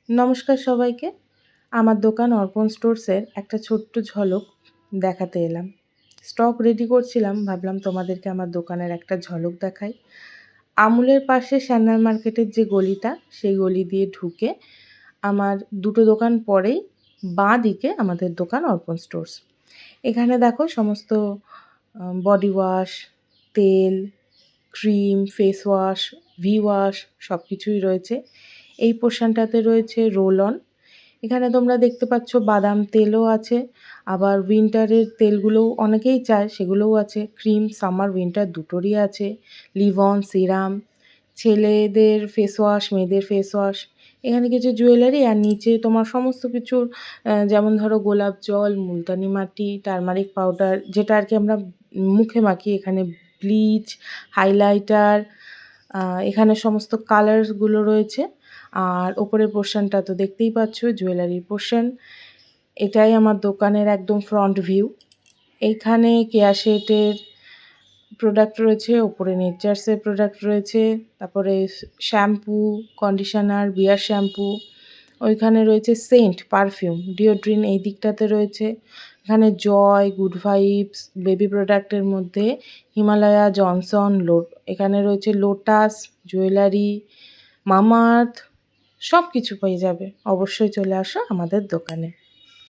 নমস্কার সবাইকে। আমার দোকান অর্পণ স্টোরসের একটা ছোট্ট ঝলক দেখাতে এলাম। স্টক রেডি করছিলাম, ভাবলাম তোমাদেরকে আমার দোকানের একটা ঝলক দেখাই। আমুলের পাশে স্যান্ডাল মার্কেটের যে গলিটা, সেই গলি দিয়ে ঢুকে আমার দুটো দোকান পরেই বাঁ দিকে আমাদের দোকান অর্পণ স্টোরস। এখানে দেখো সমস্ত বডি ওয়াশ, তেল, cream, face wash, V wash সব কিছুই রয়েছে। এই পোর্শনটাতে রয়েছে রোল অন। এখানে তোমরা দেখতে পাচ্ছ বাদাম তেলও আছে, আবার উইন্টারের তেলগুলোও অনেকেই চায়, সেগুলোও আছে। ক্রিম সামার উইন্টার দুটোরই আছে। লিভ অন, সিরাম, ছেলেদের ফেস ওয়াশ, মেয়েদের ফেস ওয়াশ। এখানে কিছু জুয়েলারি আর নিচে তোমার সমস্ত কিছুর যেমন ধরো গোলাপ জল, মুলতানি মাটি, টারমারিক পাউডার, যেটা আর কি আমরা মুখে মাখি। এখানে ব্লিচ, হাইলাইটার, এখানে সমস্ত কালারসগুলো রয়েছে। আর ওপরের পোর্শনটা তো দেখতেই পাচ্ছ, জুয়েলারির পোর্শন। এটাই আমার দোকানের একদম ফ্রন্ট ভিউ। এইখানে কেয়াশেটের প্রোডাক্ট রয়েছে, ওপরে নেচার্সের প্রোডাক্ট রয়েছে, তারপরে শ্যাম্পু, কন্ডিশনার, বিয়ার শ্যাম্পু, ওইখানে রয়েছে সেন্ট, পারফিউম, ডিওড্রিন এই দিকটাতে রয়েছে। এখানে জয়, গুড ভাইবস, বেবি প্রোডাক্টের মধ্যে হিমালয়া, জনসন, এখানে রয়েছে লোটাস, জুয়েলারি, মামাআর্থ, সব কিছু পেয়ে যাবে। অবশ্যই চলে আসো আমাদের দোকানে।